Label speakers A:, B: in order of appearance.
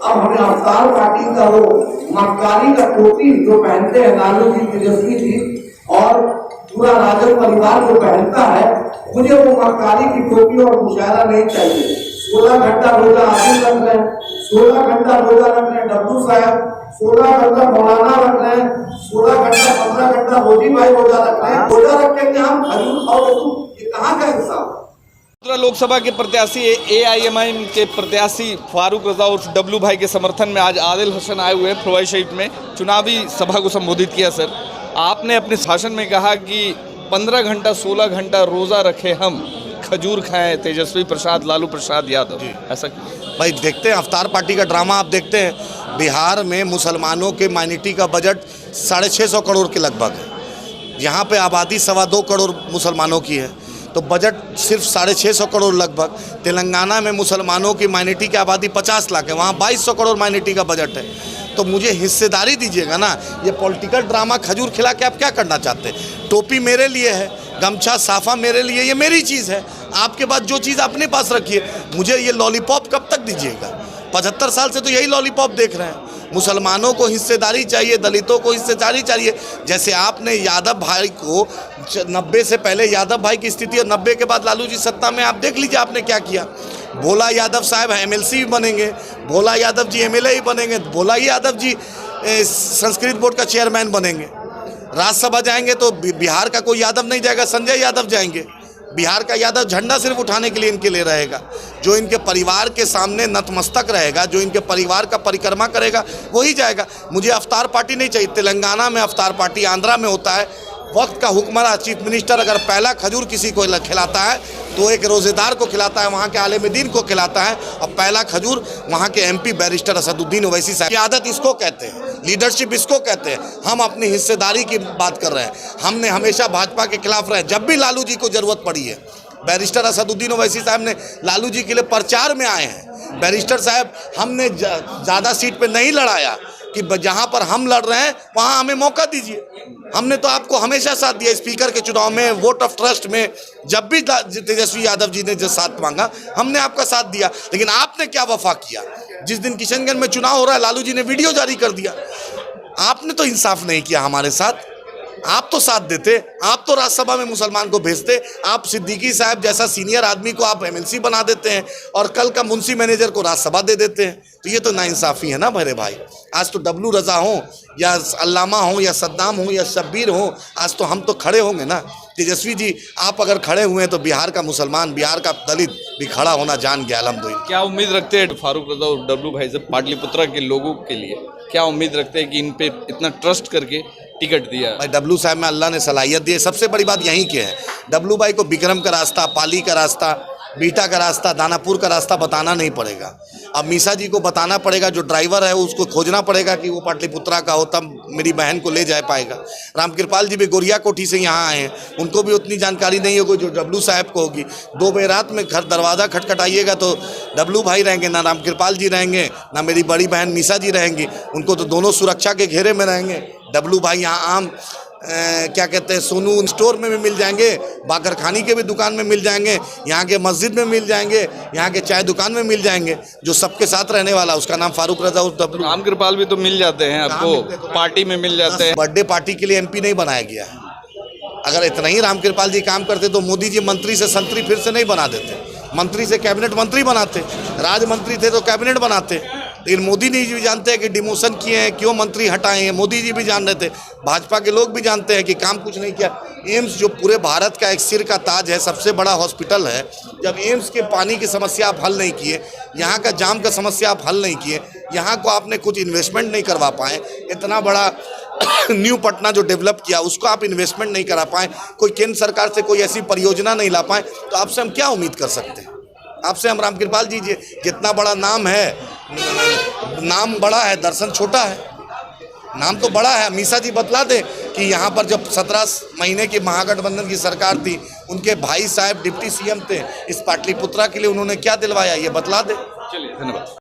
A: अब हमें अवतार पार्टी का वो मक्कारी का टोपी जो पहनते हैं लालू जी, तेजस्वी जी और पूरा राजद परिवार जो पहनता है, मुझे वो मक्कारी की टोपी और मुशायरा नहीं चाहिए। 16 घंटा रोजा आदिल रख रहे हैं, 16 घंटा रोजा रख रहे हैं डब्लू साहब, 16 घंटा मौलाना रख रहे हैं, 16 घंटा 15 घंटा मोदी भाई रोजा रख रहे हैं। रोजा रखेंगे हम, खजूर खाओगे तुम, ये कहाँ का इंसाफ?
B: लोकसभा के प्रत्याशी AIMIM के प्रत्याशी फारूक रजा और डब्लू भाई के समर्थन में आज आदिल हसन आए हुए हैं फरवई शरीफ में चुनावी सभा को संबोधित किया। सर, आपने अपने भाषण में कहा कि 15 घंटा 16 घंटा रोज़ा रखे हम, खजूर खाएं तेजस्वी प्रसाद लालू प्रसाद यादव, ऐसा
C: भाई देखते हैं अवतार पार्टी का ड्रामा। आप देखते हैं बिहार में मुसलमानों के माइनॉरिटी का बजट 650 करोड़ के लगभग है। यहाँ पे आबादी 2.25 करोड़ मुसलमानों की है, तो बजट सिर्फ 650 करोड़ लगभग। तेलंगाना में मुसलमानों की माइनॉरिटी की आबादी 50 लाख है, वहाँ 2200 करोड़ माइनॉरिटी का बजट है। तो मुझे हिस्सेदारी दीजिएगा ना। ये पॉलिटिकल ड्रामा खजूर खिला के आप क्या करना चाहते हैं? टोपी मेरे लिए है, गमछा साफा मेरे लिए, ये मेरी चीज़ है। आपके पास जो चीज़ अपने पास रखिए, मुझे ये लॉलीपॉप कब तक दीजिएगा? 75 साल से तो यही लॉलीपॉप देख रहे हैं। मुसलमानों को हिस्सेदारी चाहिए, दलितों को हिस्सेदारी चाहिए। जैसे आपने यादव भाई को 90 से पहले यादव भाई की स्थिति और 90 के बाद लालू जी सत्ता में, आप देख लीजिए आपने क्या किया। भोला यादव साहब MLC भी बनेंगे, भोला यादव जी MLA ही बनेंगे, भोला यादव जी संस्कृत बोर्ड का चेयरमैन बनेंगे। राज्यसभा जाएंगे तो बिहार का कोई यादव नहीं जाएगा, संजय यादव जाएंगे। बिहार का यादव झंडा सिर्फ उठाने के लिए इनके लिए रहेगा। जो इनके परिवार के सामने नतमस्तक रहेगा, जो इनके परिवार का परिक्रमा करेगा, वही जाएगा। मुझे अवतार पार्टी नहीं चाहिए। तेलंगाना में अवतार पार्टी, आंध्रा में होता है। वक्त का हुक्मरान चीफ मिनिस्टर अगर पहला खजूर किसी को खिलाता है तो एक रोज़ेदार को खिलाता है, वहाँ के आलिम-ए-दीन को खिलाता है, और पहला खजूर वहाँ के MP बैरिस्टर असदुद्दीन ओवैसी साहब की आदत इसको कहते हैं, लीडरशिप इसको कहते हैं। हम अपनी हिस्सेदारी की बात कर रहे हैं। हमने हमेशा भाजपा के खिलाफ रहे। जब भी लालू जी को ज़रूरत पड़ी है, बैरिस्टर असदुद्दीन ओवैसी साहब ने लालू जी के लिए प्रचार में आए हैं। बैरिस्टर साहब, हमने ज़्यादा सीट पे नहीं लड़ाया कि जहाँ पर हम लड़ रहे हैं वहाँ हमें मौका दीजिए। हमने तो आपको हमेशा साथ दिया। स्पीकर के चुनाव में, वोट ऑफ ट्रस्ट में, जब भी तेजस्वी यादव जी ने जो साथ मांगा, हमने आपका साथ दिया। लेकिन आपने क्या वफा किया? जिस दिन किशनगंज में चुनाव हो रहा है, लालू जी ने वीडियो जारी कर दिया। आपने तो इंसाफ नहीं किया हमारे साथ। आप तो साथ देते, आप तो राज्यसभा में मुसलमान को भेजते। आप सिद्दीकी साहब जैसा सीनियर आदमी को आप MLC बना देते हैं और कल का मुंशी मैनेजर को राज्यसभा दे देते हैं। तो ये तो नाइंसाफ़ी है ना मेरे भाई। आज तो डब्लू रजा हो या अल्लामा हो या सद्दाम हो या शब्बीर हो, आज तो हम तो खड़े होंगे ना। तेजस्वी जी, आप अगर खड़े हुए हैं तो बिहार का मुसलमान, बिहार का दलित भी खड़ा होना जान गया अल्हम्दुलिल्लाह।
B: क्या उम्मीद रखते हैं फारूक रजा और डब्लू भाई से पाटलिपुत्रा के लोगों के लिए? क्या उम्मीद रखते हैं कि इन पे इतना ट्रस्ट करके टिकट दिया?
C: भाई डब्लू साहब में अल्लाह ने सलाहियत दी है। सबसे बड़ी बात यहीं की है, डब्लू भाई को विक्रम का रास्ता, पाली का रास्ता, बीटा का रास्ता, दानापुर का रास्ता बताना नहीं पड़ेगा। अब मीसा जी को बताना पड़ेगा, जो ड्राइवर है उसको खोजना पड़ेगा कि वो पाटलिपुत्रा का हो, तब मेरी बहन को ले जा पाएगा। रामकृपाल जी भी गोरिया कोठी से यहाँ आए हैं, उनको भी उतनी जानकारी नहीं होगी जो डब्लू साहब को होगी। 2 बजे रात में घर दरवाज़ा खटखटाइएगा तो डब्लू भाई रहेंगे, ना रामकृपाल जी रहेंगे, ना मेरी बड़ी बहन मीसा जी रहेंगी। उनको तो दोनों सुरक्षा के घेरे में रहेंगे। डब्लू भाई यहाँ आम क्या कहते हैं, सोनू स्टोर में भी मिल जाएंगे, बाकर खानी के भी दुकान में मिल जाएंगे, यहाँ के मस्जिद में मिल जाएंगे, यहाँ के चाय दुकान में मिल जाएंगे। जो सबके साथ रहने वाला, उसका नाम फारूक रजा और डब्लू।
B: रामकृपाल भी तो मिल जाते हैं आपको, पार्टी में मिल जाते हैं।
C: बर्थडे पार्टी के लिए MP नहीं बनाया गया है। अगर इतना ही रामकृपाल जी काम करते तो मोदी जी मंत्री से संतरी फिर से नहीं बना देते, मंत्री से कैबिनेट मंत्री बनाते, राज मंत्री थे तो कैबिनेट बनाते। लेकिन मोदी जी भी जानते हैं कि डिमोशन किए हैं, क्यों मंत्री हटाए हैं, मोदी जी भी जान रहे थे, भाजपा के लोग भी जानते हैं कि काम कुछ नहीं किया। एम्स जो पूरे भारत का एक सिर का ताज है, सबसे बड़ा हॉस्पिटल है, जब एम्स के पानी की समस्या आप हल नहीं किए, यहाँ का जाम का समस्या आप हल नहीं किए, यहाँ को आपने कुछ इन्वेस्टमेंट नहीं करवा पाए, इतना बड़ा न्यू पटना जो डेवलप किया उसको आप इन्वेस्टमेंट नहीं करा पाए, कोई केंद्र सरकार से कोई ऐसी परियोजना नहीं ला पाए, तो आपसे हम क्या उम्मीद कर सकते हैं? आपसे हम रामकृपाल जी जितना बड़ा नाम है, नाम बड़ा है, दर्शन छोटा है। नाम तो बड़ा है। मीसा जी बतला दे कि यहाँ पर जब 17 महीने की महागठबंधन की सरकार थी, उनके भाई साहब डिप्टी CM थे, इस पाटलिपुत्रा के लिए उन्होंने क्या दिलवाया, ये बतला दे।
B: चलिए, धन्यवाद।